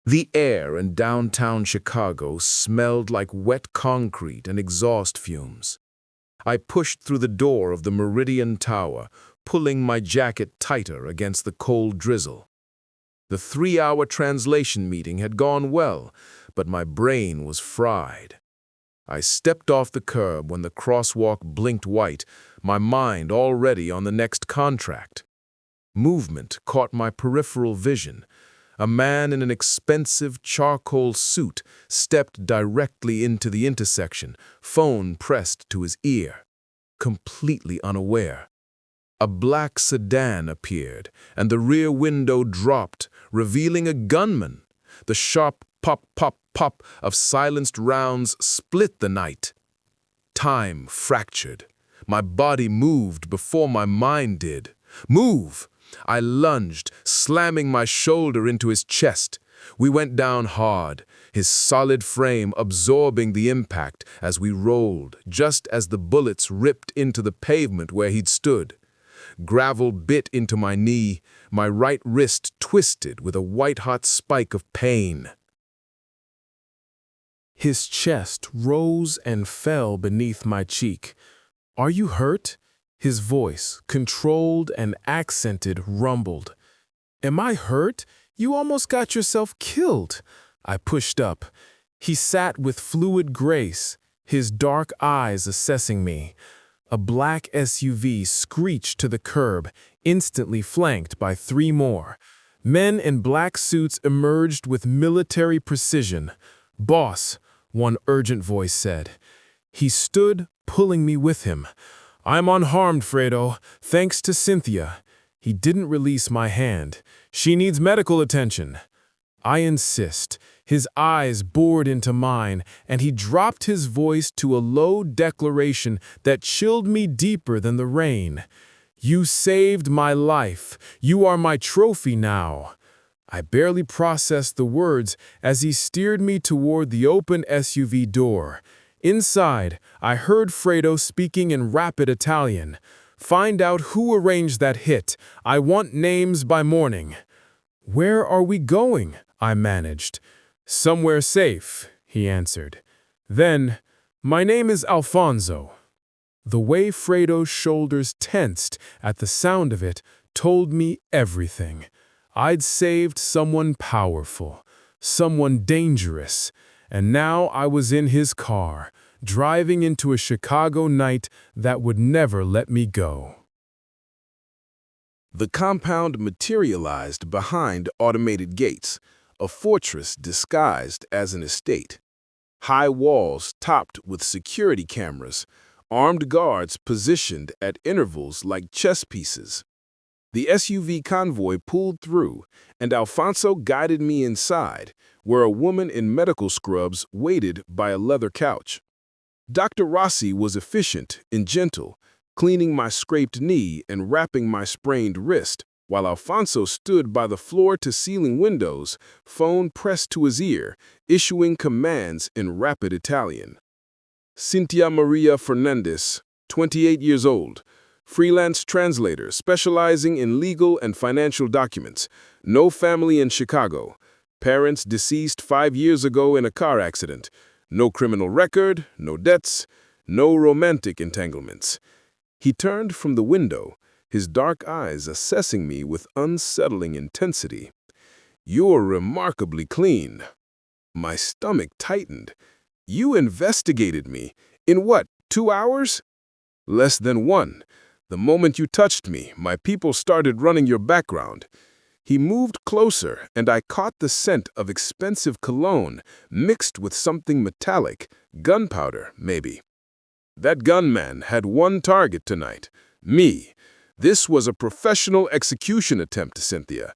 The air in downtown Chicago smelled like wet concrete and exhaust fumes. I pushed through the door of the Meridian Tower, pulling my jacket tighter against the cold drizzle. The 3-hour translation meeting had gone well, but my brain was fried. I stepped off the curb when the crosswalk blinked white, my mind already on the next contract. Movement caught my peripheral vision. A man in an expensive charcoal suit stepped directly into the intersection, phone pressed to his ear. Completely unaware. A black sedan appeared, and the rear window dropped, revealing a gunman. The sharp pop, pop, pop of silenced rounds split the night. Time fractured. My body moved before my mind did. Move! I lunged, slamming my shoulder into his chest. We went down hard, his solid frame absorbing the impact as we rolled, just as the bullets ripped into the pavement where he'd stood. Gravel bit into my knee, my right wrist twisted with a white-hot spike of pain. His chest rose and fell beneath my cheek. "Are you hurt?" His voice, controlled and accented, rumbled. "Am I hurt? You almost got yourself killed." I pushed up. He sat with fluid grace, his dark eyes assessing me. A black SUV screeched to the curb, instantly flanked by 3 more. Men in black suits emerged with military precision. "Boss," one urgent voice said. He stood, pulling me with him. "I'm unharmed, Fredo, thanks to Cynthia." He didn't release my hand. "She needs medical attention." I insist. His eyes bored into mine, and he dropped his voice to a low declaration that chilled me deeper than the rain. "You saved my life. You are my trophy now." I barely processed the words as he steered me toward the open SUV door. Inside, I heard Fredo speaking in rapid Italian. "Find out who arranged that hit. I want names by morning." "Where are we going?" I managed. "Somewhere safe," he answered. Then, "My name is Alfonso." The way Fredo's shoulders tensed at the sound of it told me everything. I'd saved someone powerful, someone dangerous, and now I was in his car, driving into a Chicago night that would never let me go. The compound materialized behind automated gates, a fortress disguised as an estate. High walls topped with security cameras, armed guards positioned at intervals like chess pieces. The SUV convoy pulled through, and Alfonso guided me inside, where a woman in medical scrubs waited by a leather couch. Dr. Rossi was efficient and gentle, cleaning my scraped knee and wrapping my sprained wrist, while Alfonso stood by the floor-to-ceiling windows, phone pressed to his ear, issuing commands in rapid Italian. Cynthia Maria Fernandez, 28 years old, freelance translator specializing in legal and financial documents, no family in Chicago, parents deceased 5 years ago in a car accident, no criminal record, no debts, no romantic entanglements. He turned from the window, his dark eyes assessing me with unsettling intensity. "You're remarkably clean." My stomach tightened. "You investigated me. In what, 2 hours?" "Less than 1. The moment you touched me, my people started running your background." He moved closer, and I caught the scent of expensive cologne mixed with something metallic, gunpowder, maybe. "That gunman had one target tonight, me. This was a professional execution attempt, Cynthia.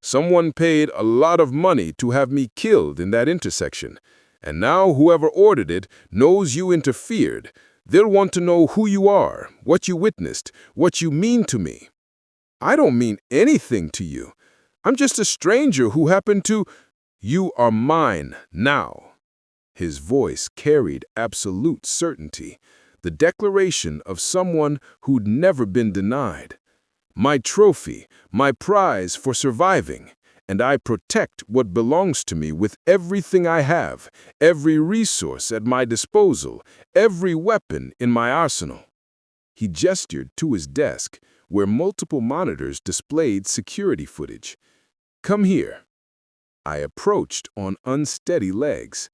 Someone paid a lot of money to have me killed in that intersection, and now whoever ordered it knows you interfered. They'll want to know who you are, what you witnessed, what you mean to me." "I don't mean anything to you. I'm just a stranger who happened to—" "You are mine now." His voice carried absolute certainty, the declaration of someone who'd never been denied. "My trophy, my prize for surviving, and I protect what belongs to me with everything I have, every resource at my disposal, every weapon in my arsenal." He gestured to his desk, where multiple monitors displayed security footage. "Come here." I approached on unsteady legs.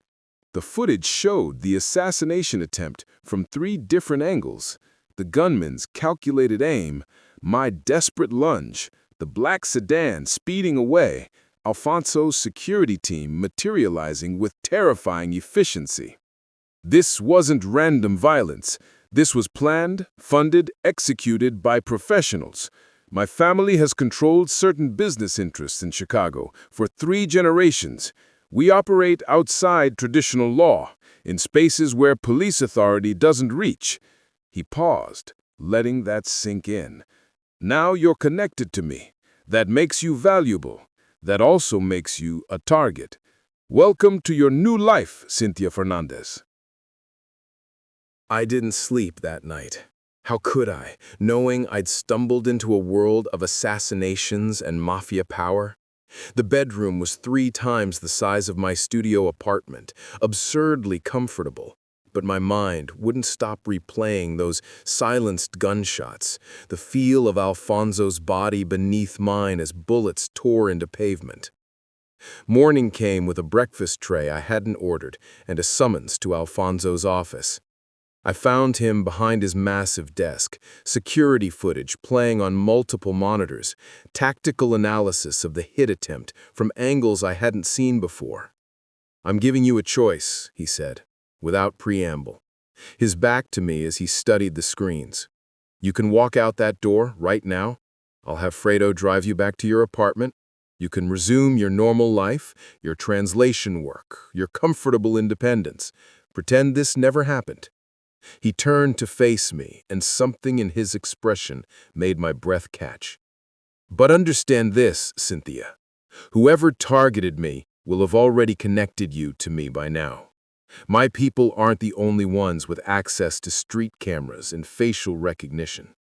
The footage showed the assassination attempt from 3 different angles: the gunman's calculated aim, my desperate lunge, the black sedan speeding away, Alfonso's security team materializing with terrifying efficiency. This wasn't random violence. This was planned, funded, executed by professionals. My family has controlled certain business interests in Chicago for 3 generations. We operate outside traditional law, in spaces where police authority doesn't reach. He paused, letting that sink in. "Now you're connected to me. That makes you valuable. That also makes you a target. Welcome to your new life, Cynthia Fernandez." I didn't sleep that night. How could I, knowing I'd stumbled into a world of assassinations and mafia power? The bedroom was 3 times the size of my studio apartment, absurdly comfortable. But my mind wouldn't stop replaying those silenced gunshots, the feel of Alfonso's body beneath mine as bullets tore into pavement. Morning came with a breakfast tray I hadn't ordered and a summons to Alfonso's office. I found him behind his massive desk, security footage playing on multiple monitors, tactical analysis of the hit attempt from angles I hadn't seen before. "I'm giving you a choice," he said, without preamble, his back to me as he studied the screens. "You can walk out that door right now. I'll have Fredo drive you back to your apartment. You can resume your normal life, your translation work, your comfortable independence. Pretend this never happened." He turned to face me, and something in his expression made my breath catch. "But understand this, Cynthia. Whoever targeted me will have already connected you to me by now. My people aren't the only ones with access to street cameras and facial recognition.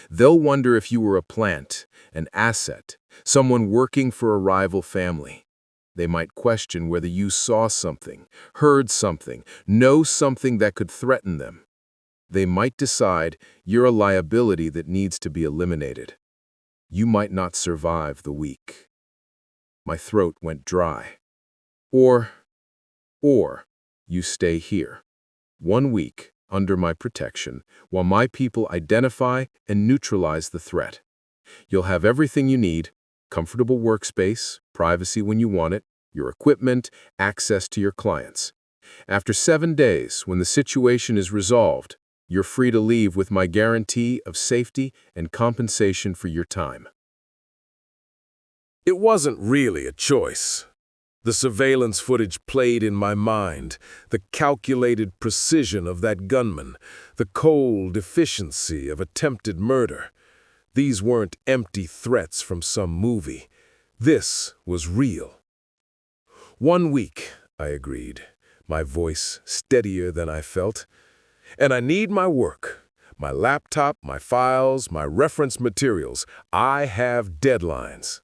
They'll wonder if you were a plant, an asset, someone working for a rival family. They might question whether you saw something, heard something, know something that could threaten them. They might decide you're a liability that needs to be eliminated. You might not survive the week." My throat went dry. Or you stay here, 1 week under my protection, while my people identify and neutralize the threat. You'll have everything you need: comfortable workspace, privacy when you want it, your equipment, access to your clients. After 7 days, when the situation is resolved, you're free to leave with my guarantee of safety and compensation for your time. It wasn't really a choice. The surveillance footage played in my mind, the calculated precision of that gunman, the cold efficiency of attempted murder. These weren't empty threats from some movie. This was real. 1 week, I agreed, my voice steadier than I felt. "And I need my work, my laptop, my files, my reference materials. I have deadlines."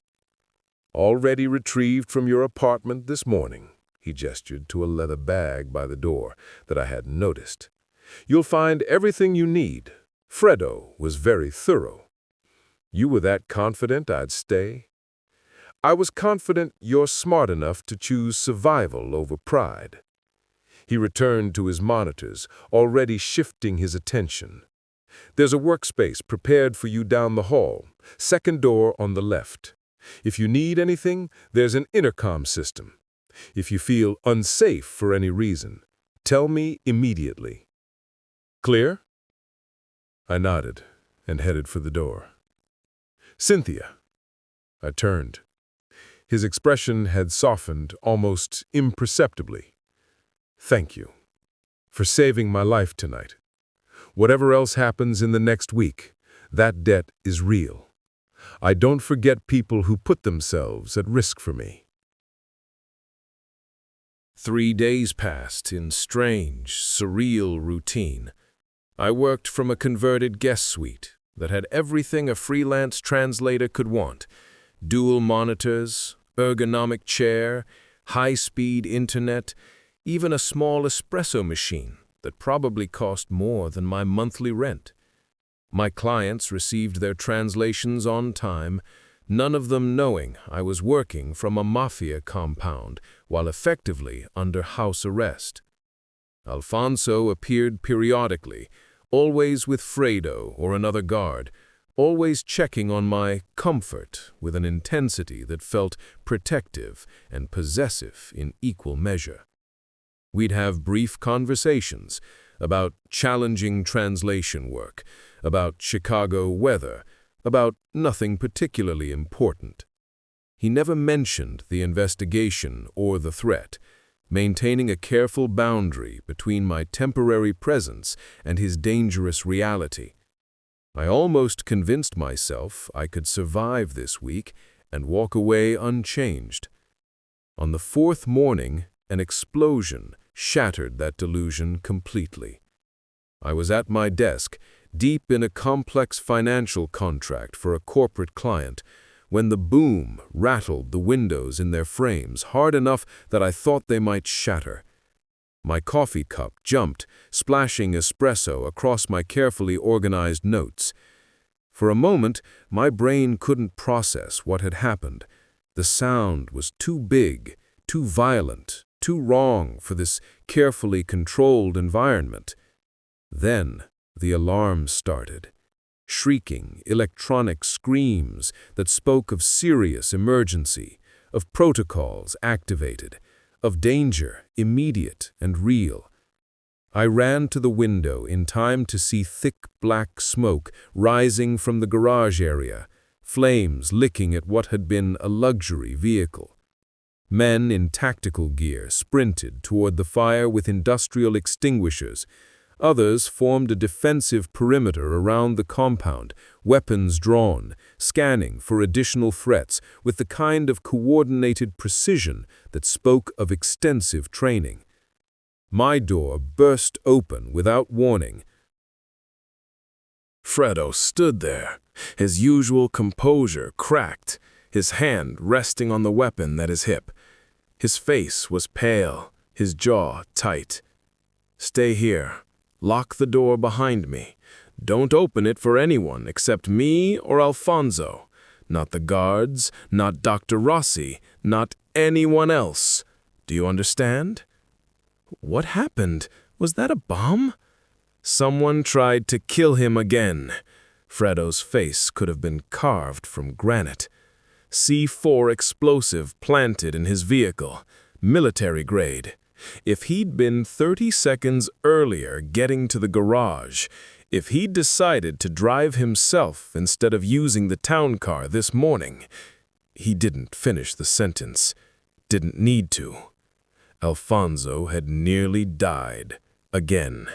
"Already retrieved from your apartment this morning." He gestured to a leather bag by the door that I hadn't noticed. "You'll find everything you need. Fredo was very thorough." "You were that confident I'd stay?" "I was confident you're smart enough to choose survival over pride." He returned to his monitors, already shifting his attention. "There's a workspace prepared for you down the hall, second door on the left. If you need anything, there's an intercom system. If you feel unsafe for any reason, tell me immediately. Clear?" I nodded and headed for the door. "Cynthia." I turned. His expression had softened almost imperceptibly. "Thank you for saving my life tonight. Whatever else happens in the next week, that debt is real. I don't forget people who put themselves at risk for me." 3 days passed in strange, surreal routine. I worked from a converted guest suite that had everything a freelance translator could want: dual monitors, ergonomic chair, high-speed internet, even a small espresso machine that probably cost more than my monthly rent. My clients received their translations on time, none of them knowing I was working from a Mafia compound while effectively under house arrest. Alfonso appeared periodically, always with Fredo or another guard, always checking on my comfort with an intensity that felt protective and possessive in equal measure. We'd have brief conversations about challenging translation work, about Chicago weather, about nothing particularly important. He never mentioned the investigation or the threat, maintaining a careful boundary between my temporary presence and his dangerous reality. I almost convinced myself I could survive this week and walk away unchanged. On the fourth morning, an explosion shattered that delusion completely. I was at my desk, deep in a complex financial contract for a corporate client, when the boom rattled the windows in their frames hard enough that I thought they might shatter. My coffee cup jumped, splashing espresso across my carefully organized notes. For a moment, my brain couldn't process what had happened. The sound was too big, too violent, too wrong for this carefully controlled environment. Then the alarm started. Shrieking, electronic screams that spoke of serious emergency, of protocols activated, of danger immediate and real. I ran to the window in time to see thick black smoke rising from the garage area, flames licking at what had been a luxury vehicle. Men in tactical gear sprinted toward the fire with industrial extinguishers. Others formed a defensive perimeter around the compound, weapons drawn, scanning for additional threats with the kind of coordinated precision that spoke of extensive training. My door burst open without warning. Fredo stood there, his usual composure cracked, his hand resting on the weapon at his hip. His face was pale, his jaw tight. "Stay here. Lock the door behind me. Don't open it for anyone except me or Alfonso. Not the guards, not Dr. Rossi, not anyone else. Do you understand?" What happened? Was that a bomb? Someone tried to kill him again. Fredo's face could have been carved from granite. C4 explosive planted in his vehicle, military grade. If he'd been 30 seconds earlier getting to the garage, if he'd decided to drive himself instead of using the town car this morning, he didn't finish the sentence, didn't need to. Alfonso had nearly died, again,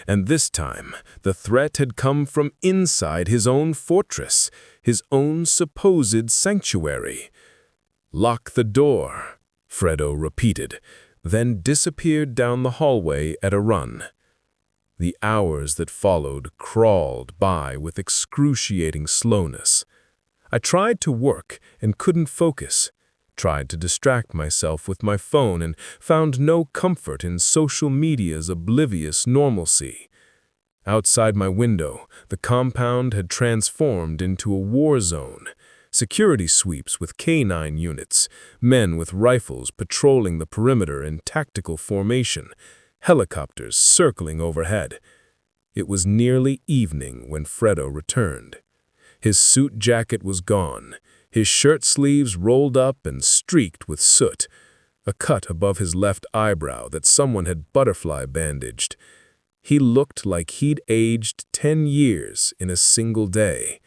and this time the threat had come from inside his own fortress, his own supposed sanctuary. "Lock the door," Fredo repeated, then disappeared down the hallway at a run. The hours that followed crawled by with excruciating slowness. I tried to work and couldn't focus, tried to distract myself with my phone and found no comfort in social media's oblivious normalcy. Outside my window, the compound had transformed into a war zone. Security sweeps with K9 units, men with rifles patrolling the perimeter in tactical formation, helicopters circling overhead. It was nearly evening when Fredo returned. His suit jacket was gone, his shirt sleeves rolled up and streaked with soot, a cut above his left eyebrow that someone had butterfly bandaged. He looked like he'd aged 10 years in a single day.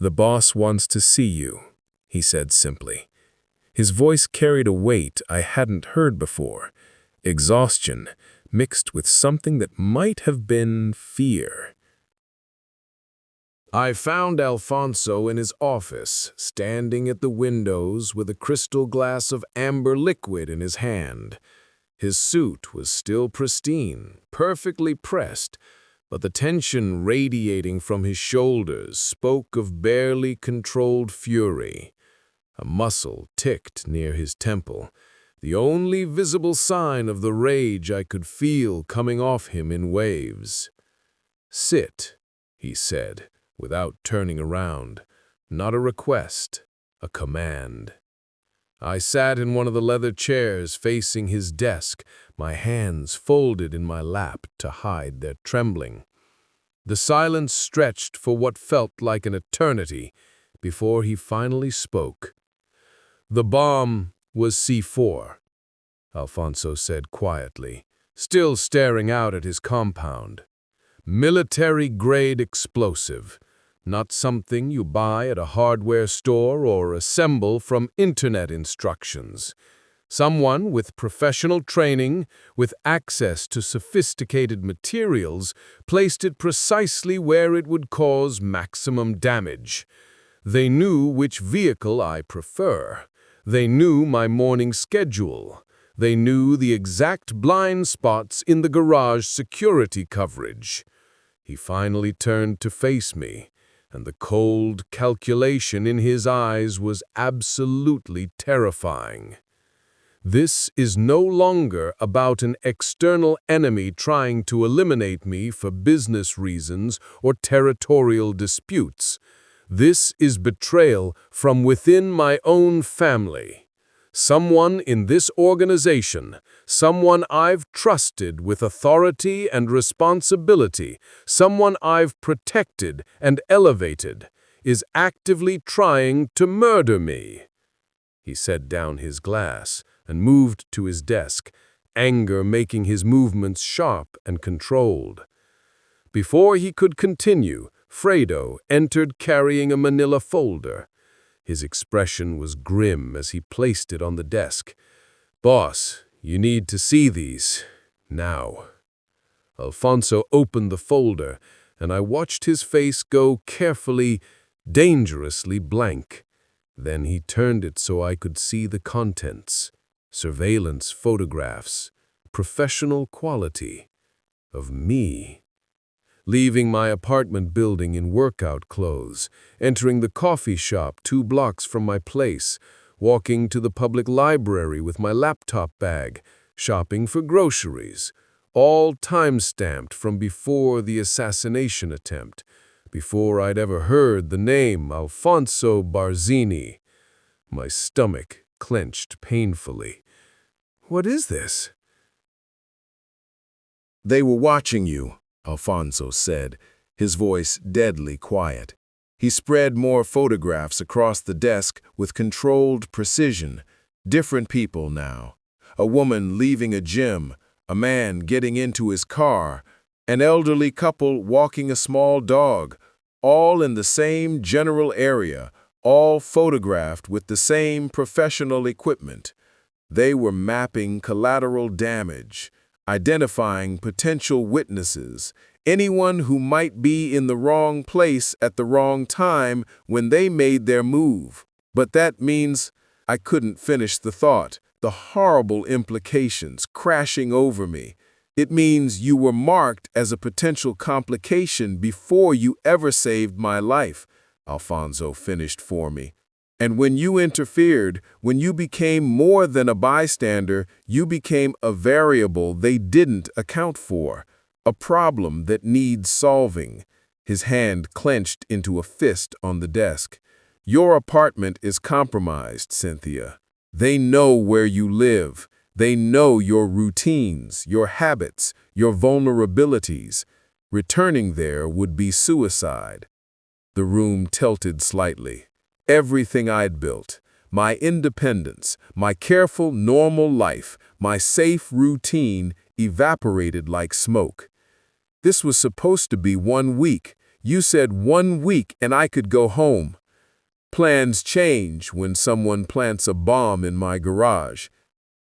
"The boss wants to see you," he said simply. His voice carried a weight I hadn't heard before, exhaustion mixed with something that might have been fear. I found Alfonso in his office, standing at the windows with a crystal glass of amber liquid in his hand. His suit was still pristine, perfectly pressed, but the tension radiating from his shoulders spoke of barely controlled fury. A muscle ticked near his temple, the only visible sign of the rage I could feel coming off him in waves. "Sit," he said, without turning around. Not a request, a command. I sat in one of the leather chairs facing his desk, my hands folded in my lap to hide their trembling. The silence stretched for what felt like an eternity before he finally spoke. "The bomb was C4, Alfonso said quietly, still staring out at his compound. "Military-grade explosive, not something you buy at a hardware store or assemble from internet instructions. Someone with professional training, with access to sophisticated materials, placed it precisely where it would cause maximum damage. They knew which vehicle I prefer. They knew my morning schedule. They knew the exact blind spots in the garage security coverage." He finally turned to face me, and the cold calculation in his eyes was absolutely terrifying. "This is no longer about an external enemy trying to eliminate me for business reasons or territorial disputes. This is betrayal from within my own family. Someone in this organization, someone I've trusted with authority and responsibility, someone I've protected and elevated, is actively trying to murder me." He set down his glass and moved to his desk, anger making his movements sharp and controlled. Before he could continue, Fredo entered carrying a manila folder. His expression was grim as he placed it on the desk. "Boss, you need to see these. Now." Alfonso opened the folder, and I watched his face go carefully, dangerously blank. Then he turned it so I could see the contents. Surveillance photographs, professional quality, of me. Leaving my apartment building in workout clothes, entering the coffee shop 2 blocks from my place, walking to the public library with my laptop bag, shopping for groceries, all time-stamped from before the assassination attempt, before I'd ever heard the name Alfonso Barzini. My stomach clenched painfully. What is this? "They were watching you," Alfonso said, his voice deadly quiet. He spread more photographs across the desk with controlled precision. Different people now. A woman leaving a gym, a man getting into his car, an elderly couple walking a small dog, all in the same general area, all photographed with the same professional equipment. They were mapping collateral damage, identifying potential witnesses, anyone who might be in the wrong place at the wrong time when they made their move. But that means I couldn't finish the thought, the horrible implications crashing over me. It means you were marked as a potential complication before you ever saved my life, Alfonso finished for me. And when you interfered, when you became more than a bystander, you became a variable they didn't account for, a problem that needs solving. His hand clenched into a fist on the desk. Your apartment is compromised, Cynthia. They know where you live. They know your routines, your habits, your vulnerabilities. Returning there would be suicide. The room tilted slightly. Everything I'd built, my independence, my careful, normal life, my safe routine evaporated like smoke. This was supposed to be 1 week. You said 1 week and I could go home. Plans change when someone plants a bomb in my garage.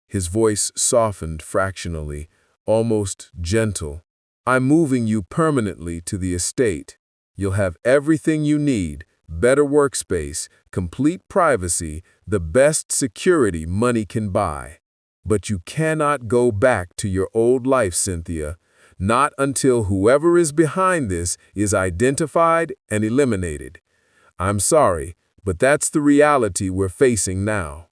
His voice softened fractionally, almost gentle. I'm moving you permanently to the estate. You'll have everything you need. Better workspace, complete privacy, the best security money can buy. But you cannot go back to your old life, Cynthia, not until whoever is behind this is identified and eliminated. I'm sorry, But that's the reality we're facing now.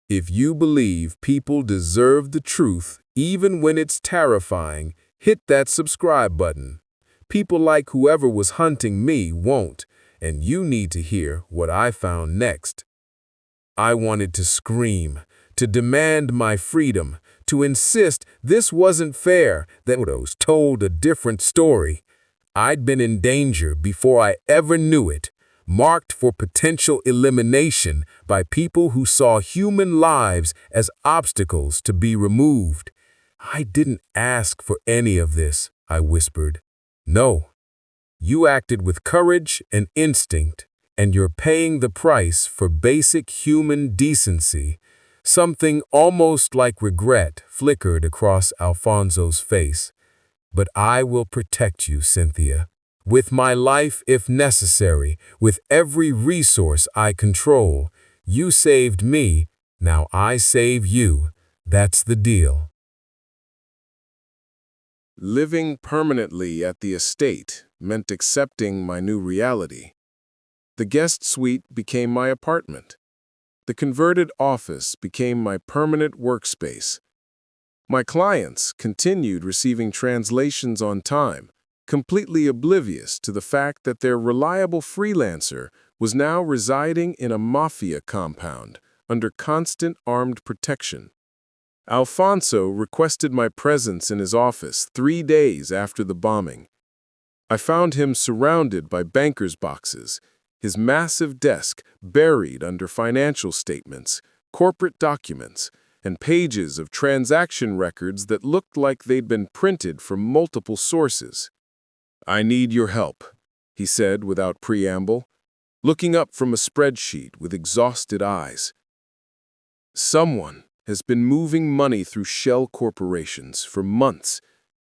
If you believe people deserve the truth, even when it's terrifying, hit that subscribe button. People like whoever was hunting me won't, and you need to hear what I found next. I wanted to scream, to demand my freedom, to insist this wasn't fair, that photos told a different story. I'd been in danger before I ever knew it, marked for potential elimination by people who saw human lives as obstacles to be removed. I didn't ask for any of this, I whispered. No, you acted with courage and instinct, and you're paying the price for basic human decency. Something almost like regret flickered across Alfonso's face. But I will protect you, Cynthia. With my life if necessary, with every resource I control. You saved me, now I save you. That's the deal. Living permanently at the estate meant accepting my new reality. The guest suite became my apartment. The converted office became my permanent workspace. My clients continued receiving translations on time, completely oblivious to the fact that their reliable freelancer was now residing in a Mafia compound under constant armed protection. Alfonso requested my presence in his office 3 days after the bombing. I found him surrounded by bankers' boxes, his massive desk buried under financial statements, corporate documents, and pages of transaction records that looked like they'd been printed from multiple sources. "I need your help," he said without preamble, looking up from a spreadsheet with exhausted eyes. "Someone has been moving money through shell corporations for months,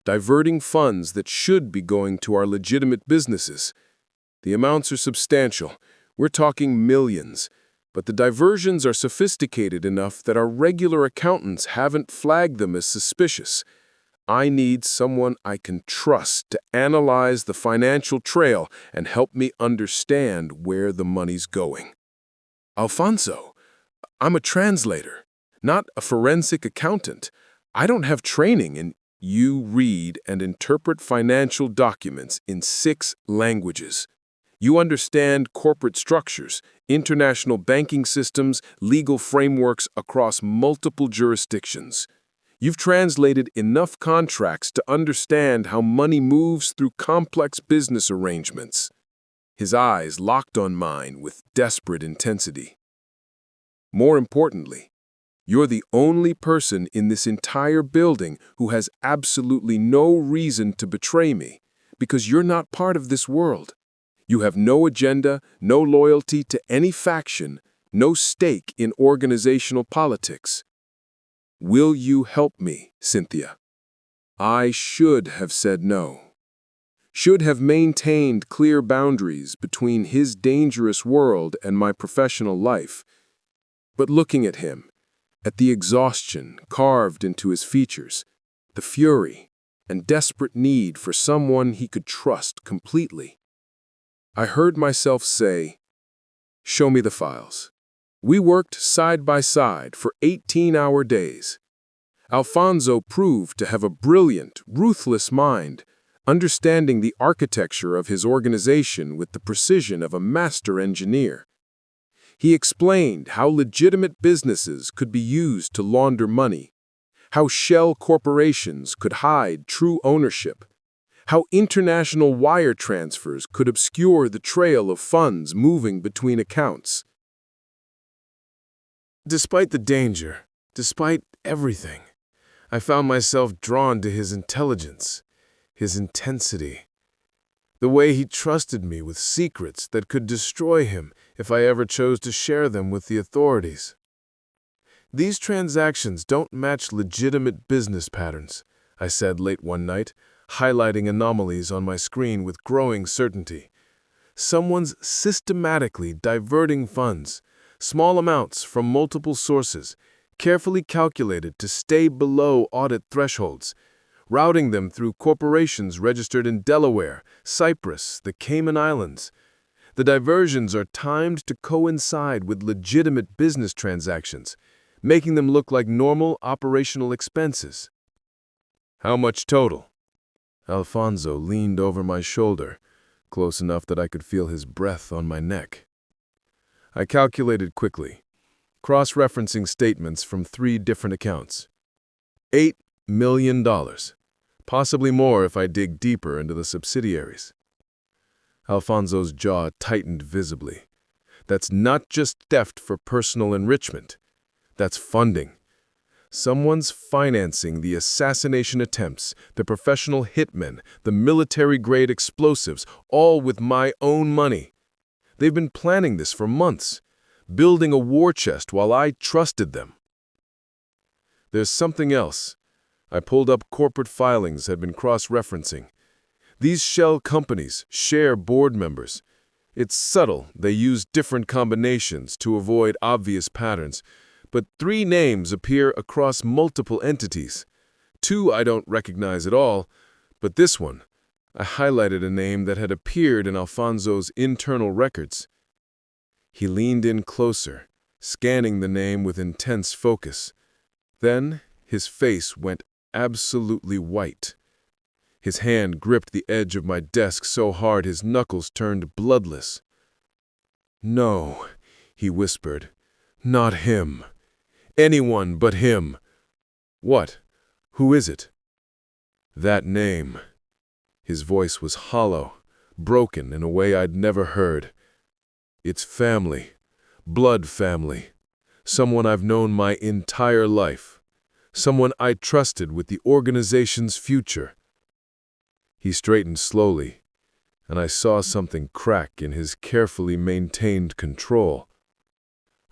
diverting funds that should be going to our legitimate businesses. The amounts are substantial. We're talking millions. But the diversions are sophisticated enough that our regular accountants haven't flagged them as suspicious. I need someone I can trust to analyze the financial trail and help me understand where the money's going." "Alfonso, I'm a translator, not a forensic accountant. I don't have training in—" "You read and interpret financial documents in 6 languages. You understand corporate structures, international banking systems, legal frameworks across multiple jurisdictions. You've translated enough contracts to understand how money moves through complex business arrangements." His eyes locked on mine with desperate intensity. "More importantly, you're the only person in this entire building who has absolutely no reason to betray me, because you're not part of this world. You have no agenda, no loyalty to any faction, no stake in organizational politics. Will you help me, Cynthia?" I should have said no. Should have maintained clear boundaries between his dangerous world and my professional life. But looking at him, at the exhaustion carved into his features, the fury and desperate need for someone he could trust completely, I heard myself say, "Show me the files." We worked side by side for 18-hour days. Alfonso proved to have a brilliant, ruthless mind, understanding the architecture of his organization with the precision of a master engineer. He explained how legitimate businesses could be used to launder money, how shell corporations could hide true ownership, how international wire transfers could obscure the trail of funds moving between accounts. Despite the danger, despite everything, I found myself drawn to his intelligence, his intensity, the way he trusted me with secrets that could destroy him if I ever chose to share them with the authorities. "These transactions don't match legitimate business patterns," I said late one night, highlighting anomalies on my screen with growing certainty. "Someone's systematically diverting funds, small amounts from multiple sources, carefully calculated to stay below audit thresholds, routing them through corporations registered in Delaware, Cyprus, the Cayman Islands. The diversions are timed to coincide with legitimate business transactions, making them look like normal operational expenses. How much total? Alfonso leaned over my shoulder, close enough that I could feel his breath on my neck. I calculated quickly, cross-referencing statements from 3 different accounts. $8 million, possibly more if I dig deeper into the subsidiaries. Alfonso's jaw tightened visibly. That's not just theft for personal enrichment. That's funding. Someone's financing the assassination attempts, the professional hitmen, the military-grade explosives, all with my own money. They've been planning this for months, building a war chest while I trusted them. There's something else. I pulled up corporate filings had been cross-referencing. These shell companies share board members. It's subtle, they use different combinations to avoid obvious patterns, but 3 names appear across multiple entities. 2 I don't recognize at all, but this one, I highlighted a name that had appeared in Alfonso's internal records. He leaned in closer, scanning the name with intense focus. Then his face went absolutely white. His hand gripped the edge of my desk so hard his knuckles turned bloodless. "No," he whispered. "Not him. Anyone but him." "What? Who is it?" "That name." His voice was hollow, broken in a way I'd never heard. "It's family. Blood family. Someone I've known my entire life. Someone I trusted with the organization's future." He straightened slowly, and I saw something crack in his carefully maintained control.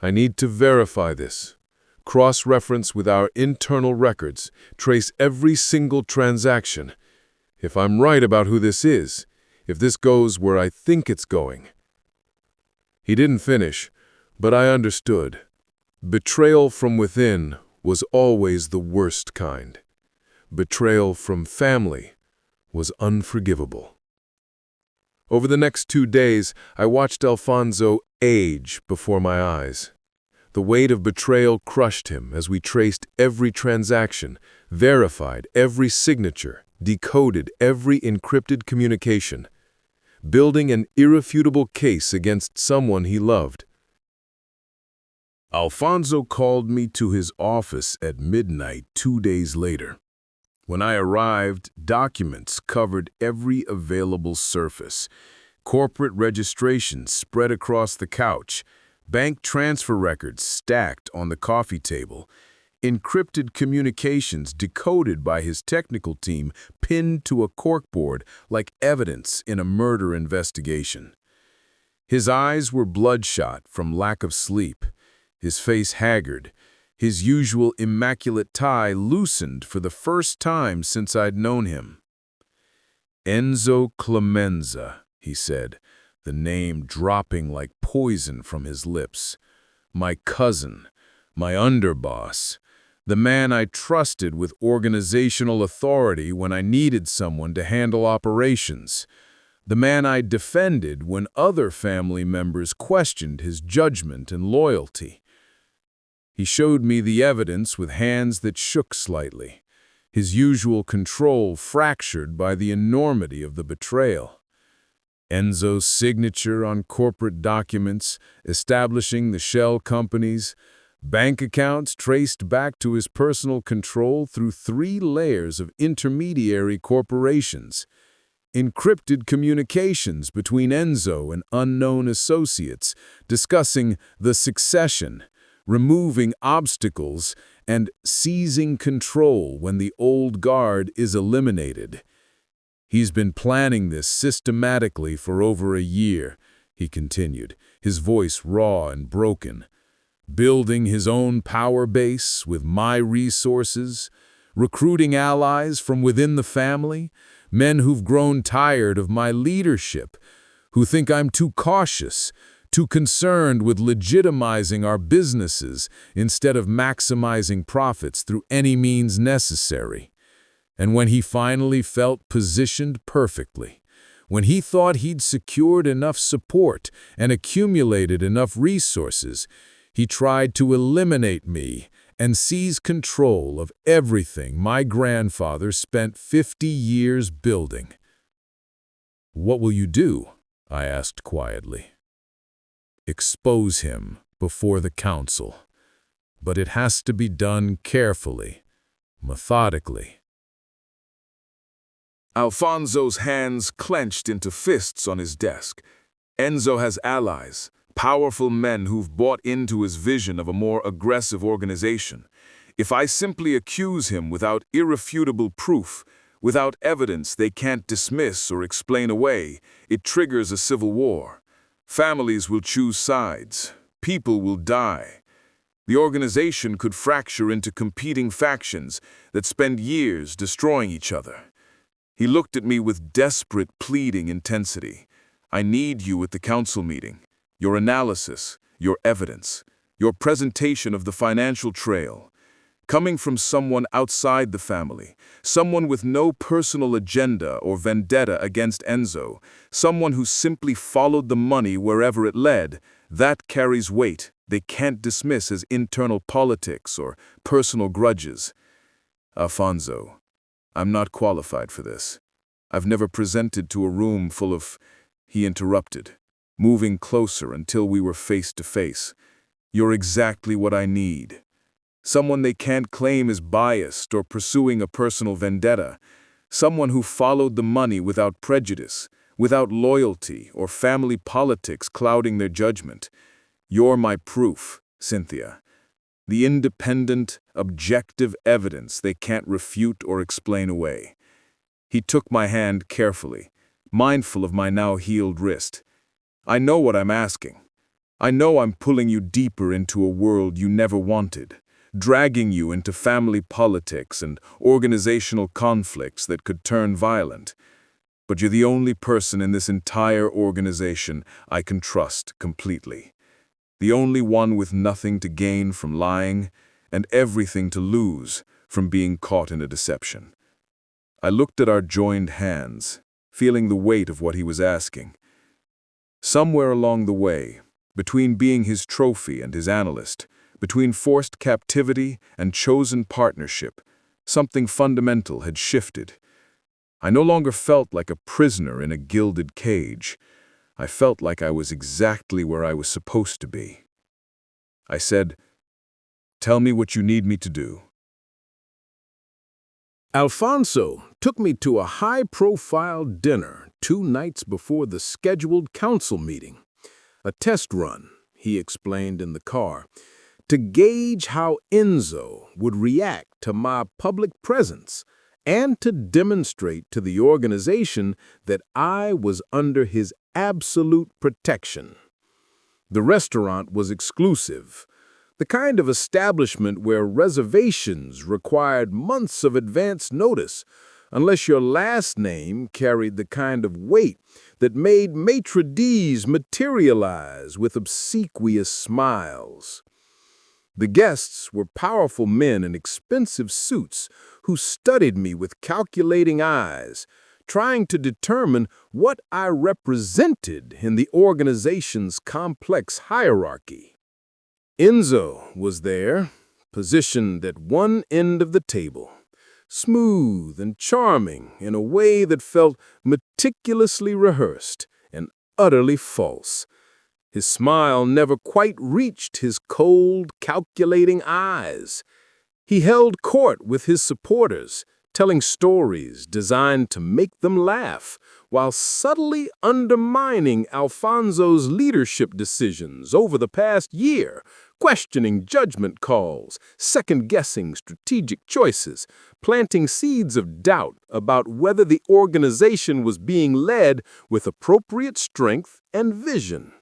"I need to verify this. Cross-reference with our internal records, trace every single transaction. If I'm right about who this is, if this goes where I think it's going." He didn't finish, but I understood. Betrayal from within was always the worst kind. Betrayal from family was unforgivable. Over the next 2 days, I watched Alfonso age before my eyes. The weight of betrayal crushed him as we traced every transaction, verified every signature, decoded every encrypted communication, building an irrefutable case against someone he loved. Alfonso called me to his office at midnight 2 days later. When I arrived, documents covered every available surface. Corporate registrations spread across the couch, bank transfer records stacked on the coffee table, encrypted communications decoded by his technical team pinned to a corkboard like evidence in a murder investigation. His eyes were bloodshot from lack of sleep, his face haggard, his usual immaculate tie loosened for the first time since I'd known him. "Enzo Clemenza," he said, the name dropping like poison from his lips. "My cousin, my underboss, the man I trusted with organizational authority when I needed someone to handle operations, the man I defended when other family members questioned his judgment and loyalty." He showed me the evidence with hands that shook slightly, his usual control fractured by the enormity of the betrayal. Enzo's signature on corporate documents establishing the shell companies, bank accounts traced back to his personal control through 3 layers of intermediary corporations, encrypted communications between Enzo and unknown associates discussing the succession, removing obstacles, and seizing control when the old guard is eliminated. "He's been planning this systematically for over a year," he continued, his voice raw and broken. "Building his own power base with my resources, recruiting allies from within the family, men who've grown tired of my leadership, who think I'm too cautious, too concerned with legitimizing our businesses instead of maximizing profits through any means necessary. And when he finally felt positioned perfectly, When he thought he'd secured enough support and accumulated enough resources, he tried to eliminate me and seize control of everything my grandfather spent 50 years building. "What will you do?" I asked quietly. "Expose him before the council. But it has to be done carefully, methodically." Alfonso's hands clenched into fists on his desk. Enzo has allies, powerful men who've bought into his vision of a more aggressive organization. If I simply accuse him without irrefutable proof, without evidence they can't dismiss or explain away, it triggers a civil war. Families will choose sides. People will die. The organization could fracture into competing factions that spend years destroying each other. He looked at me with desperate, pleading intensity. "I need you at the council meeting. Your analysis, your evidence, your presentation of the financial trail. Coming from someone outside the family, someone with no personal agenda or vendetta against Enzo, someone who simply followed the money wherever it led, that carries weight they can't dismiss as internal politics or personal grudges." "Alfonso, I'm not qualified for this. I've never presented to a room full of—" He interrupted, moving closer until we were face to face. "You're exactly what I need. Someone they can't claim is biased or pursuing a personal vendetta. Someone who followed the money without prejudice, without loyalty or family politics clouding their judgment. You're my proof, Cynthia. The independent, objective evidence they can't refute or explain away." He took my hand carefully, mindful of my now healed wrist. "I know what I'm asking. I know I'm pulling you deeper into a world you never wanted, dragging you into family politics and organizational conflicts that could turn violent. But you're the only person in this entire organization I can trust completely. The only one with nothing to gain from lying and everything to lose from being caught in a deception." I looked at our joined hands, feeling the weight of what he was asking. Somewhere along the way, between being his trophy and his analyst, between forced captivity and chosen partnership, something fundamental had shifted. I no longer felt like a prisoner in a gilded cage. I felt like I was exactly where I was supposed to be. I said, "Tell me what you need me to do." Alfonso took me to a high-profile dinner 2 nights before the scheduled council meeting. "A test run," he explained in the car, "to gauge how Enzo would react to my public presence and to demonstrate to the organization that I was under his absolute protection." The restaurant was exclusive, the kind of establishment where reservations required months of advance notice, unless your last name carried the kind of weight that made maitre d's materialize with obsequious smiles. The guests were powerful men in expensive suits who studied me with calculating eyes, trying to determine what I represented in the organization's complex hierarchy. Enzo was there, positioned at one end of the table, smooth and charming in a way that felt meticulously rehearsed and utterly false. His smile never quite reached his cold, calculating eyes. He held court with his supporters, telling stories designed to make them laugh, while subtly undermining Alfonso's leadership decisions over the past year, questioning judgment calls, second-guessing strategic choices, planting seeds of doubt about whether the organization was being led with appropriate strength and vision.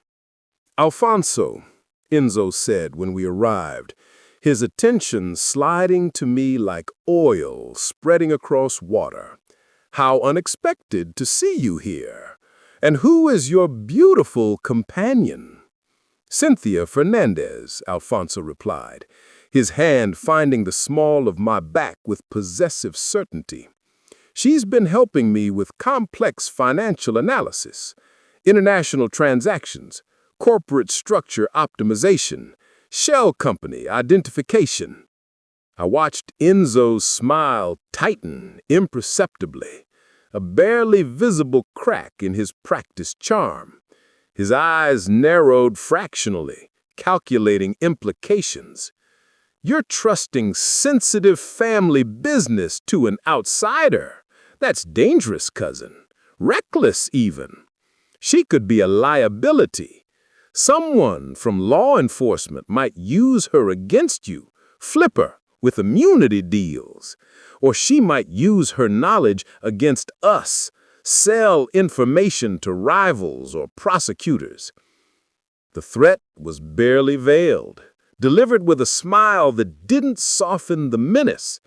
"Alfonso," Enzo said when we arrived, his attention sliding to me like oil spreading across water. "How unexpected to see you here. And who is your beautiful companion?" "Cynthia Fernandez," Alfonso replied, his hand finding the small of my back with possessive certainty. She's been helping me with complex financial analysis, international transactions, corporate structure optimization, shell company identification. I watched Enzo's smile tighten imperceptibly, a barely visible crack in his practiced charm. His eyes narrowed fractionally, calculating implications. You're trusting sensitive family business to an outsider. That's dangerous, cousin. Reckless, even. She could be a liability. Someone from law enforcement might use her against you, flip her with immunity deals. Or she might use her knowledge against us, sell information to rivals or prosecutors. The threat was barely veiled, delivered with a smile that didn't soften the menace.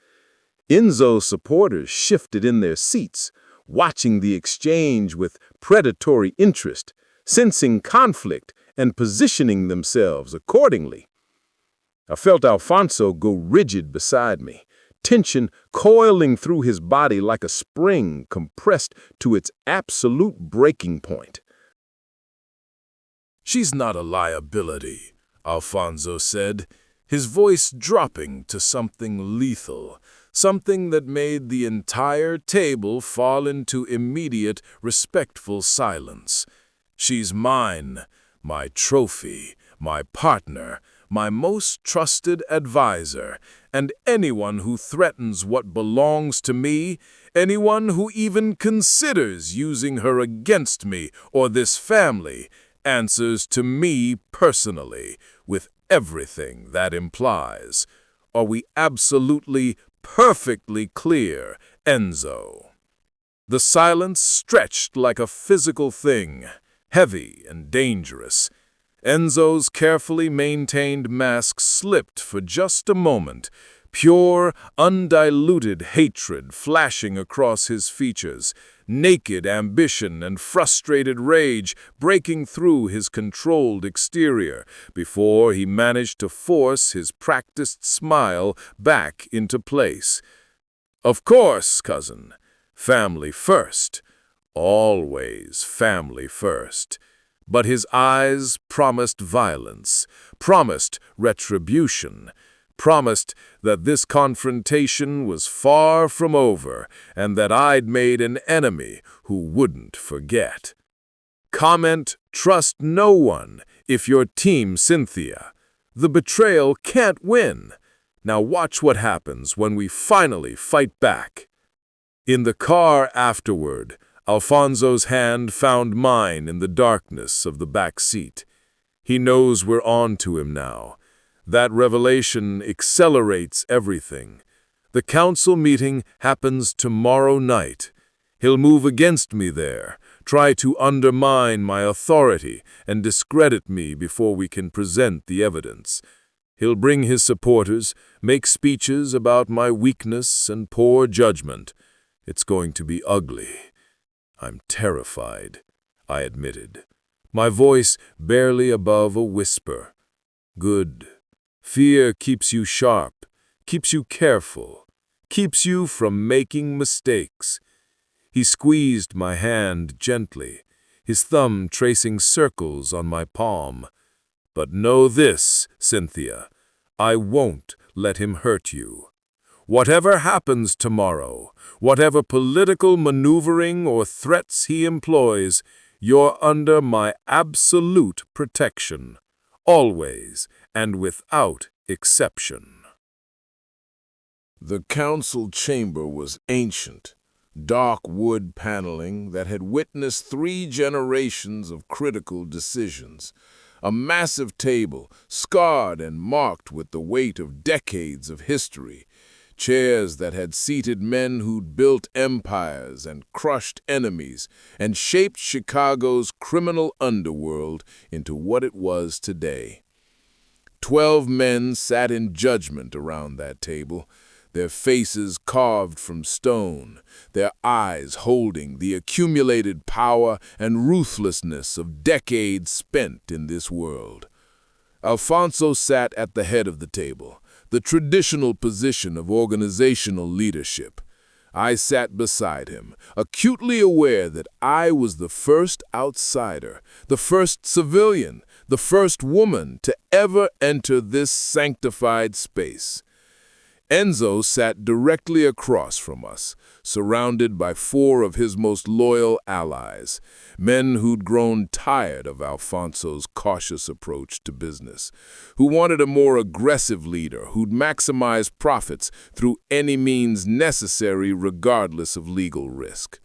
Enzo's supporters shifted in their seats, watching the exchange with predatory interest, sensing conflict and positioning themselves accordingly. I felt Alfonso go rigid beside me, tension coiling through his body like a spring compressed to its absolute breaking point. "She's not a liability," Alfonso said, his voice dropping to something lethal, something that made the entire table fall into immediate, respectful silence. "She's mine, my trophy, my partner, my most trusted advisor, and anyone who threatens what belongs to me, anyone who even considers using her against me or this family, answers to me personally, with everything that implies. Are we absolutely, perfectly clear, Enzo?" The silence stretched like a physical thing, heavy and dangerous. Enzo's carefully maintained mask slipped for just a moment, pure, undiluted hatred flashing across his features, naked ambition and frustrated rage breaking through his controlled exterior before he managed to force his practiced smile back into place. "Of course, cousin. Family first. Always family first." But his eyes promised violence, promised retribution, promised that this confrontation was far from over and that I'd made an enemy who wouldn't forget. Comment, "Trust no one," if you're Team Cynthia. The betrayal can't win. Now watch what happens when we finally fight back. In the car afterward, Alfonso's hand found mine in the darkness of the back seat. He knows we're on to him now. That revelation accelerates everything. The council meeting happens tomorrow night. He'll move against me there, try to undermine my authority and discredit me before we can present the evidence. He'll bring his supporters, make speeches about my weakness and poor judgment. It's going to be ugly. "I'm terrified," I admitted, my voice barely above a whisper. "Good. Fear keeps you sharp, keeps you careful, keeps you from making mistakes." He squeezed my hand gently, his thumb tracing circles on my palm. "But know this, Cynthia, I won't let him hurt you. Whatever happens tomorrow, whatever political maneuvering or threats he employs, you're under my absolute protection, always and without exception." The council chamber was ancient, dark wood paneling that had witnessed 3 generations of critical decisions. A massive table, scarred and marked with the weight of decades of history. Chairs that had seated men who'd built empires and crushed enemies and shaped Chicago's criminal underworld into what it was today. 12 men sat in judgment around that table, their faces carved from stone, their eyes holding the accumulated power and ruthlessness of decades spent in this world. Alfonso sat at the head of the table, the traditional position of organizational leadership. I sat beside him, acutely aware that I was the first outsider, the first civilian, the first woman to ever enter this sanctified space. Enzo sat directly across from us, surrounded by 4 of his most loyal allies, men who'd grown tired of Alfonso's cautious approach to business, who wanted a more aggressive leader who'd maximize profits through any means necessary regardless of legal risk.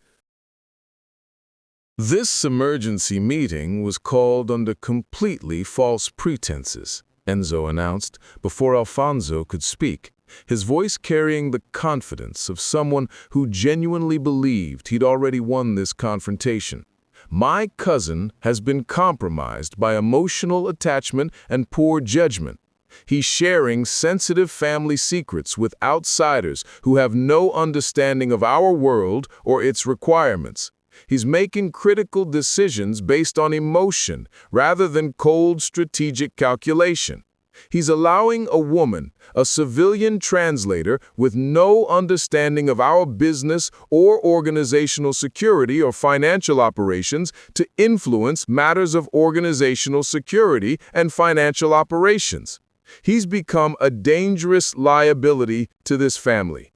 This emergency meeting was called under completely false pretenses, Enzo announced before Alfonso could speak, his voice carrying the confidence of someone who genuinely believed he'd already won this confrontation. My cousin has been compromised by emotional attachment and poor judgment. He's sharing sensitive family secrets with outsiders who have no understanding of our world or its requirements. He's making critical decisions based on emotion rather than cold strategic calculation. He's allowing a woman, a civilian translator with no understanding of our business or organizational security or financial operations, to influence matters of organizational security and financial operations. He's become a dangerous liability to this family.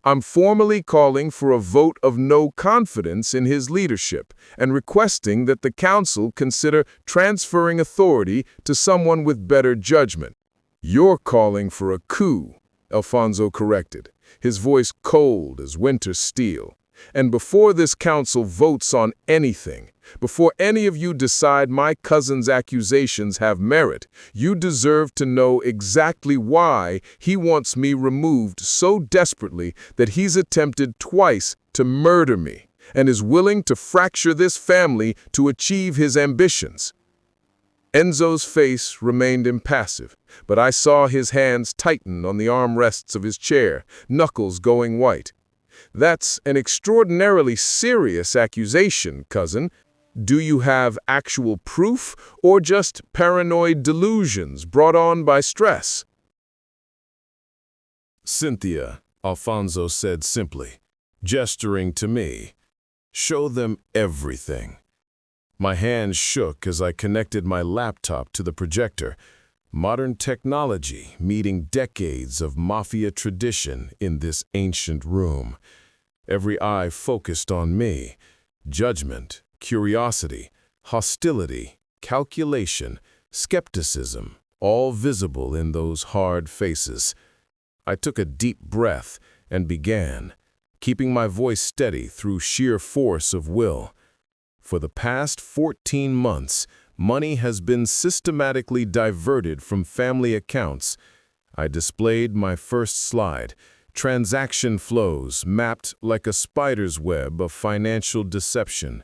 I'm formally calling for a vote of no confidence in his leadership and requesting that the council consider transferring authority to someone with better judgment. You're calling for a coup, Alfonso corrected, his voice cold as winter steel. And before this council votes on anything, before any of you decide my cousin's accusations have merit, you deserve to know exactly why he wants me removed so desperately that he's attempted twice to murder me and is willing to fracture this family to achieve his ambitions. Enzo's face remained impassive, but I saw his hands tighten on the armrests of his chair, knuckles going white. That's an extraordinarily serious accusation, cousin. Do you have actual proof or just paranoid delusions brought on by stress? Cynthia, Alfonso said simply, gesturing to me. Show them everything. My hands shook as I connected my laptop to the projector. Modern technology meeting decades of Mafia tradition in this ancient room. Every eye focused on me. Judgment, curiosity, hostility, calculation, skepticism, all visible in those hard faces. I took a deep breath and began, keeping my voice steady through sheer force of will. For the past 14 months, money has been systematically diverted from family accounts. I displayed my first slide, transaction flows mapped like a spider's web of financial deception.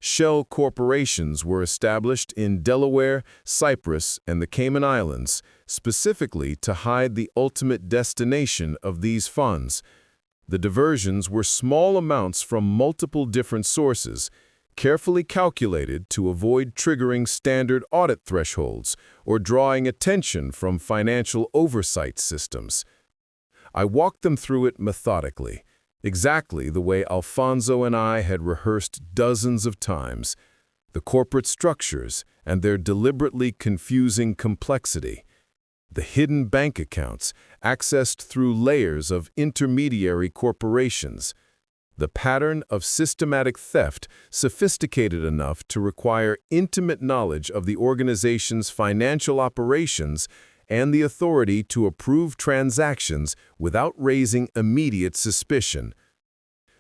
Shell corporations were established in Delaware, Cyprus, and the Cayman Islands, specifically to hide the ultimate destination of these funds. The diversions were small amounts from multiple different sources, carefully calculated to avoid triggering standard audit thresholds or drawing attention from financial oversight systems. I walked them through it methodically, exactly the way Alfonso and I had rehearsed dozens of times, the corporate structures and their deliberately confusing complexity, the hidden bank accounts accessed through layers of intermediary corporations, the pattern of systematic theft sophisticated enough to require intimate knowledge of the organization's financial operations and the authority to approve transactions without raising immediate suspicion.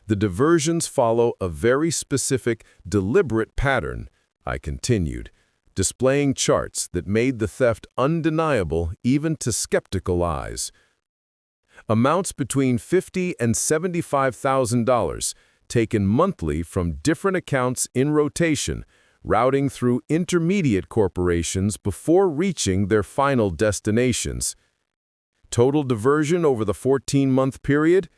The diversions follow a very specific, deliberate pattern, I continued, displaying charts that made the theft undeniable even to skeptical eyes. Amounts between $50,000 and $75,000, taken monthly from different accounts in rotation, routing through intermediate corporations before reaching their final destinations. Total diversion over the 14-month period?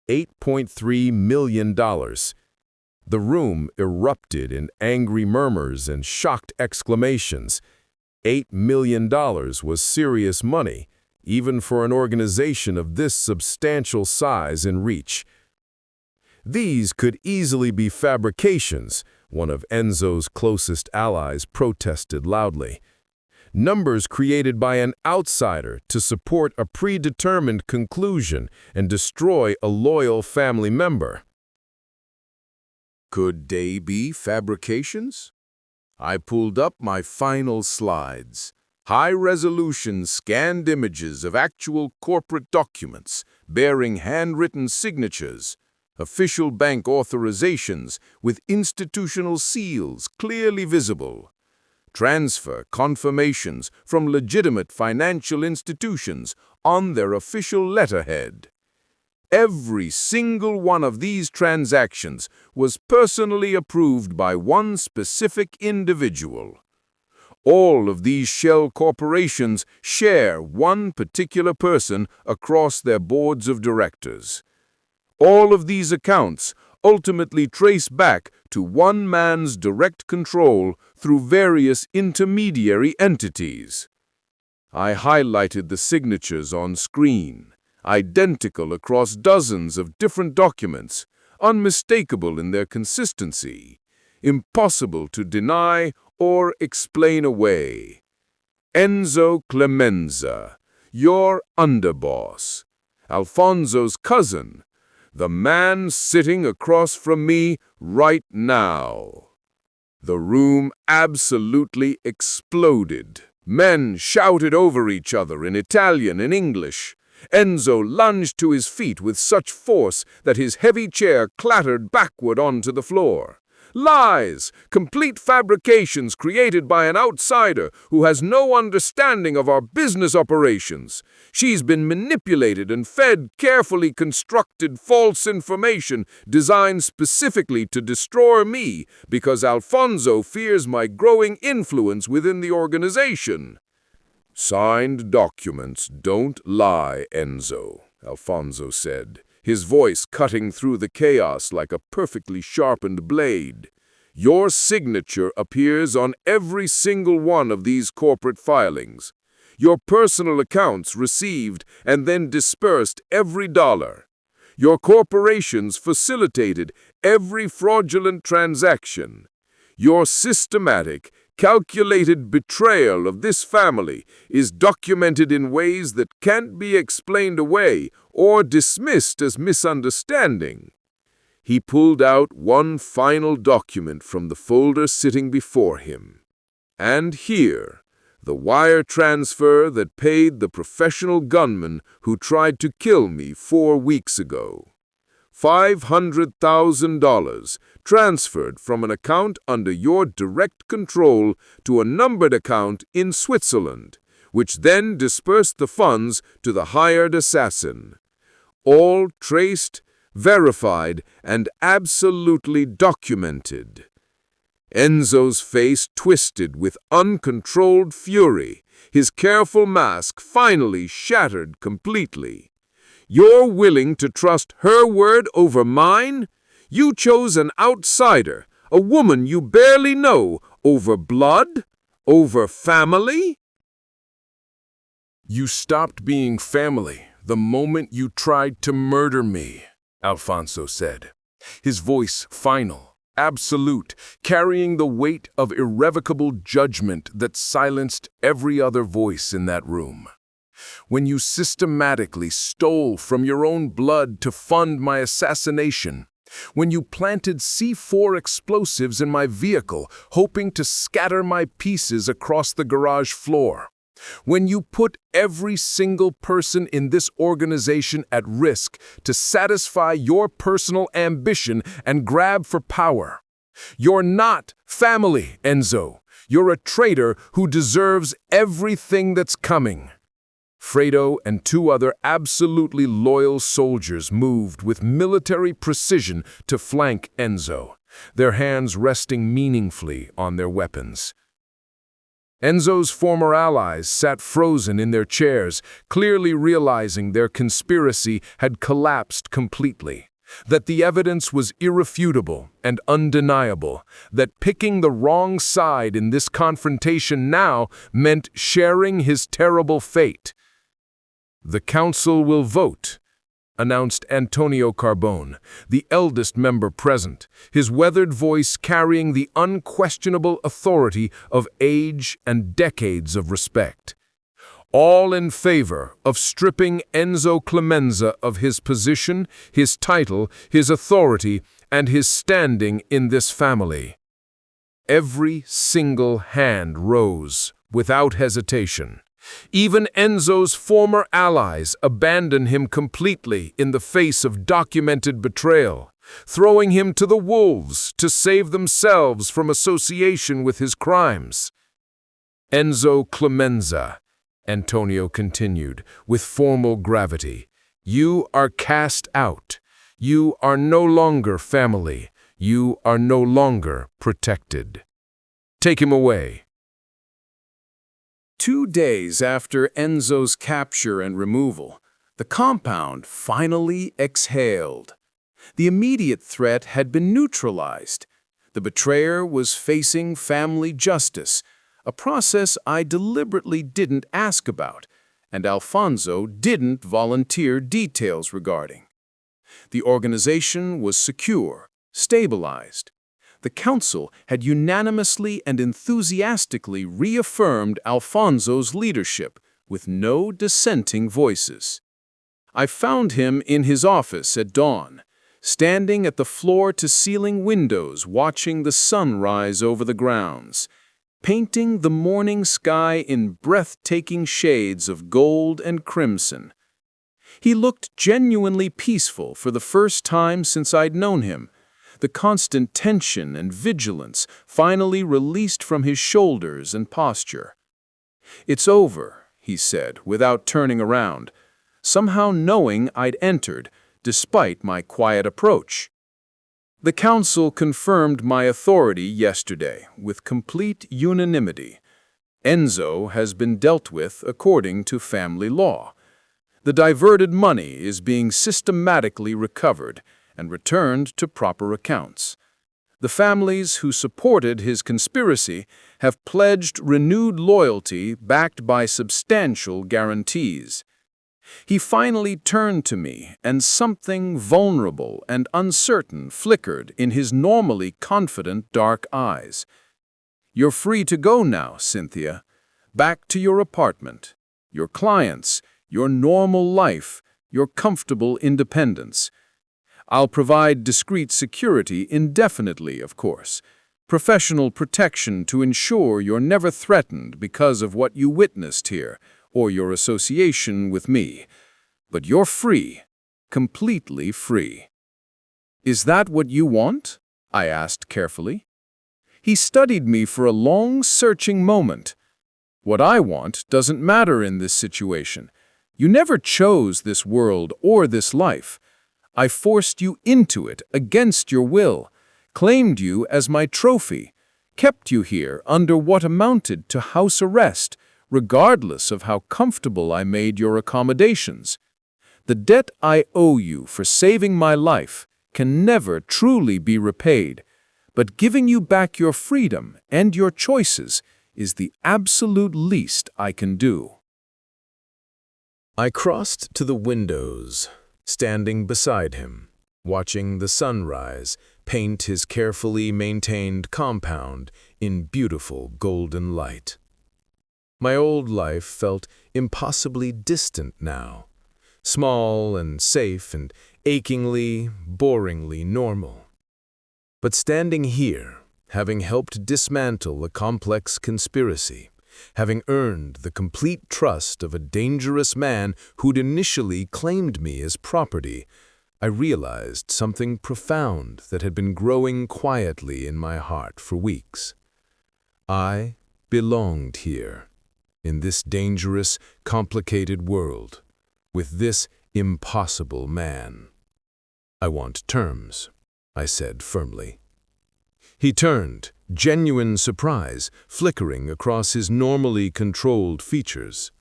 $8.3 million. The room erupted in angry murmurs and shocked exclamations. $8 million was serious money, even for an organization of this substantial size and reach. These could easily be fabrications, one of Enzo's closest allies protested loudly. Numbers created by an outsider to support a predetermined conclusion and destroy a loyal family member. Could they be fabrications? I pulled up my final slides. High-resolution scanned images of actual corporate documents bearing handwritten signatures, official bank authorizations with institutional seals clearly visible, transfer confirmations from legitimate financial institutions on their official letterhead. Every single one of these transactions was personally approved by one specific individual. All of these shell corporations share one particular person across their boards of directors. All of these accounts ultimately trace back to one man's direct control through various intermediary entities. I highlighted the signatures on screen, identical across dozens of different documents, unmistakable in their consistency, impossible to deny or explain away. Enzo Clemenza, your underboss, Alfonso's cousin, the man sitting across from me right now. The room absolutely exploded. Men shouted over each other in Italian and English. Enzo lunged to his feet with such force that his heavy chair clattered backward onto the floor. Lies, complete fabrications created by an outsider who has no understanding of our business operations. She's been manipulated and fed carefully constructed false information designed specifically to destroy me because Alfonso fears my growing influence within the organization. Signed documents don't lie, Enzo, Alfonso said, his voice cutting through the chaos like a perfectly sharpened blade. Your signature appears on every single one of these corporate filings. Your personal accounts received and then dispersed every dollar. Your corporations facilitated every fraudulent transaction. Your systematic, calculated betrayal of this family is documented in ways that can't be explained away or dismissed as misunderstanding. He pulled out one final document from the folder sitting before him. And here, the wire transfer that paid the professional gunman who tried to kill me 4 weeks ago. $500,000 transferred from an account under your direct control to a numbered account in Switzerland, which then dispersed the funds to the hired assassin. All traced, verified, and absolutely documented. Enzo's face twisted with uncontrolled fury, his careful mask finally shattered completely. You're willing to trust her word over mine? You chose an outsider, a woman you barely know, over blood? Over family? You stopped being family the moment you tried to murder me, Alfonso said, his voice final, absolute, carrying the weight of irrevocable judgment that silenced every other voice in that room. When you systematically stole from your own blood to fund my assassination, when you planted C4 explosives in my vehicle, hoping to scatter my pieces across the garage floor, when you put every single person in this organization at risk to satisfy your personal ambition and grab for power. You're not family, Enzo. You're a traitor who deserves everything that's coming. Fredo and 2 other absolutely loyal soldiers moved with military precision to flank Enzo, their hands resting meaningfully on their weapons. Enzo's former allies sat frozen in their chairs, clearly realizing their conspiracy had collapsed completely, that the evidence was irrefutable and undeniable, that picking the wrong side in this confrontation now meant sharing his terrible fate. The council will vote, announced Antonio Carbone, the eldest member present, his weathered voice carrying the unquestionable authority of age and decades of respect. All in favor of stripping Enzo Clemenza of his position, his title, his authority, and his standing in this family. Every single hand rose without hesitation. Even Enzo's former allies abandoned him completely in the face of documented betrayal, throwing him to the wolves to save themselves from association with his crimes. Enzo Clemenza, Antonio continued with formal gravity, you are cast out. You are no longer family. You are no longer protected. Take him away. 2 days after Enzo's capture and removal, the compound finally exhaled. The immediate threat had been neutralized. The betrayer was facing family justice, a process I deliberately didn't ask about, and Alfonso didn't volunteer details regarding. The organization was secure, stabilized. The council had unanimously and enthusiastically reaffirmed Alfonso's leadership, with no dissenting voices. I found him in his office at dawn, standing at the floor-to-ceiling windows watching the sun rise over the grounds, painting the morning sky in breathtaking shades of gold and crimson. He looked genuinely peaceful for the first time since I'd known him. The constant tension and vigilance finally released from his shoulders and posture. "It's over," he said, without turning around, somehow knowing I'd entered, despite my quiet approach. The council confirmed my authority yesterday with complete unanimity. Enzo has been dealt with according to family law. The diverted money is being systematically recovered and returned to proper accounts. The families who supported his conspiracy have pledged renewed loyalty backed by substantial guarantees. He finally turned to me, and something vulnerable and uncertain flickered in his normally confident dark eyes. "You're free to go now, Cynthia. Back to your apartment, your clients, your normal life, your comfortable independence. I'll provide discreet security indefinitely, of course. Professional protection to ensure you're never threatened because of what you witnessed here, or your association with me. But you're free, completely free." "Is that what you want?" I asked carefully. He studied me for a long, searching moment. "What I want doesn't matter in this situation. You never chose this world or this life. I forced you into it against your will, claimed you as my trophy, kept you here under what amounted to house arrest, regardless of how comfortable I made your accommodations. The debt I owe you for saving my life can never truly be repaid, but giving you back your freedom and your choices is the absolute least I can do." I crossed to the windows, standing beside him, watching the sunrise paint his carefully maintained compound in beautiful golden light. My old life felt impossibly distant now, small and safe and achingly, boringly normal. But standing here, having helped dismantle a complex conspiracy, having earned the complete trust of a dangerous man who'd initially claimed me as property, I realized something profound that had been growing quietly in my heart for weeks. I belonged here, in this dangerous, complicated world, with this impossible man. "I want terms," I said firmly. He turned, genuine surprise flickering across his normally controlled features.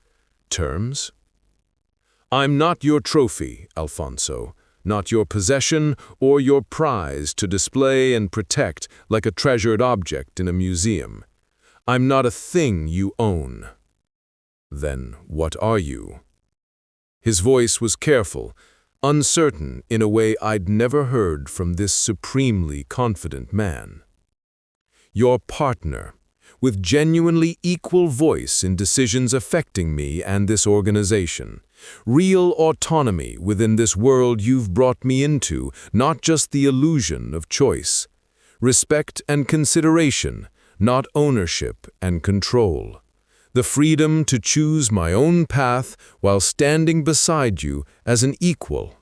"Terms?" "I'm not your trophy, Alfonso, not your possession or your prize to display and protect like a treasured object in a museum. I'm not a thing you own." "Then what are you?" His voice was careful, uncertain in a way I'd never heard from this supremely confident man. Your partner, with genuinely equal voice in decisions affecting me and this organization. Real autonomy within this world you've brought me into, not just the illusion of choice. Respect and consideration, not ownership and control. The freedom to choose my own path while standing beside you as an equal.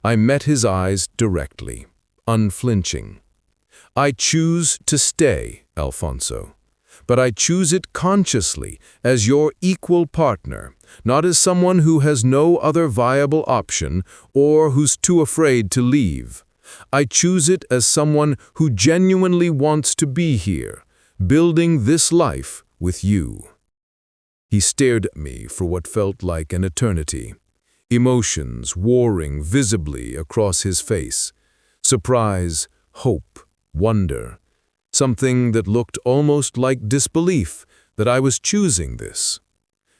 I met his eyes directly, unflinching. I choose to stay, Alfonso. But I choose it consciously as your equal partner, not as someone who has no other viable option or who's too afraid to leave. I choose it as someone who genuinely wants to be here, building this life with you. He stared at me for what felt like an eternity, emotions warring visibly across his face, surprise, hope, wonder. Something that looked almost like disbelief that I was choosing this.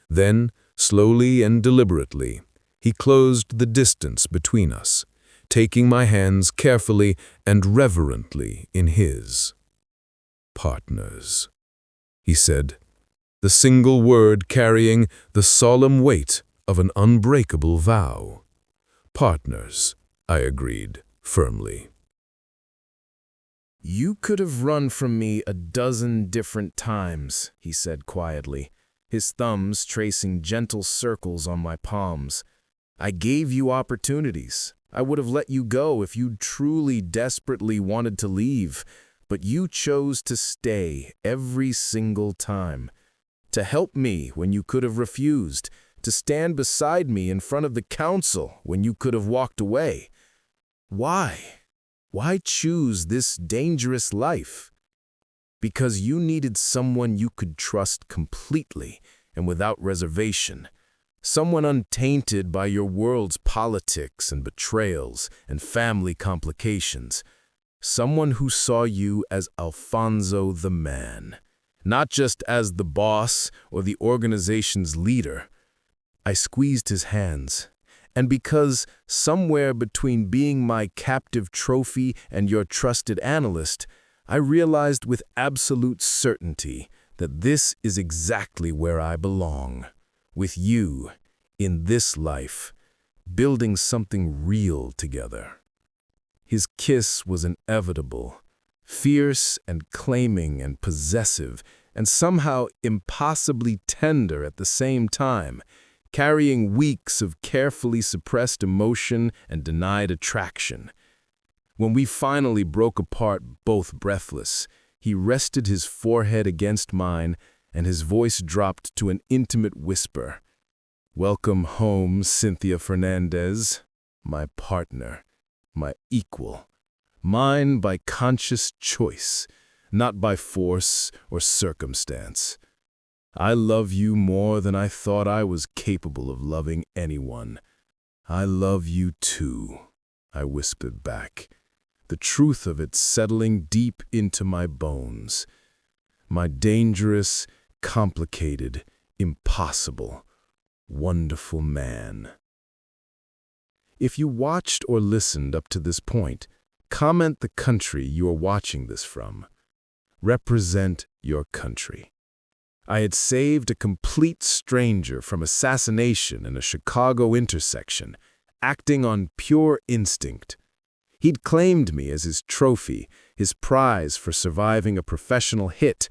Then, slowly and deliberately, he closed the distance between us, taking my hands carefully and reverently in his. Partners, he said, the single word carrying the solemn weight of an unbreakable vow. Partners, I agreed firmly. "You could have run from me a dozen different times," he said quietly, his thumbs tracing gentle circles on my palms. "I gave you opportunities. I would have let you go if you truly desperately wanted to leave, but you chose to stay every single time. To help me when you could have refused, to stand beside me in front of the council when you could have walked away. Why? Why choose this dangerous life? Because you needed someone you could trust completely and without reservation. Someone untainted by your world's politics and betrayals and family complications. Someone who saw you as Alfonso the man, not just as the boss or the organization's leader." I squeezed his hands. And because somewhere between being my captive trophy and your trusted analyst, I realized with absolute certainty that this is exactly where I belong. With you, in this life, building something real together. His kiss was inevitable, fierce and claiming and possessive, and somehow impossibly tender at the same time, carrying weeks of carefully suppressed emotion and denied attraction. When we finally broke apart, both breathless, he rested his forehead against mine, and his voice dropped to an intimate whisper. "Welcome home, Cynthia Fernandez, my partner, my equal, mine by conscious choice, not by force or circumstance. I love you more than I thought I was capable of loving anyone. I love you too," I whispered back, the truth of it settling deep into my bones. My dangerous, complicated, impossible, wonderful man. If you watched or listened up to this point, comment the country you are watching this from. Represent your country. I had saved a complete stranger from assassination in a Chicago intersection, acting on pure instinct. He'd claimed me as his trophy, his prize for surviving a professional hit,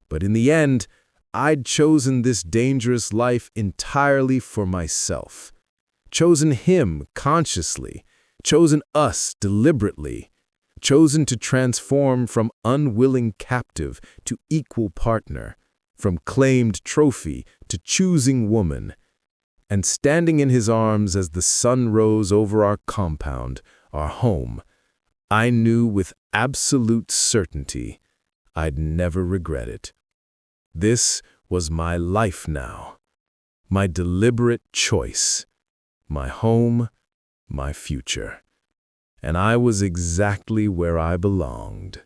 but in the end, I'd chosen this dangerous life entirely for myself. Chosen him consciously, chosen us deliberately, chosen to transform from unwilling captive to equal partner, from claimed trophy to choosing woman. And standing in his arms as the sun rose over our compound, our home, I knew with absolute certainty I'd never regret it. This was my life now, my deliberate choice, my home, my future. And I was exactly where I belonged.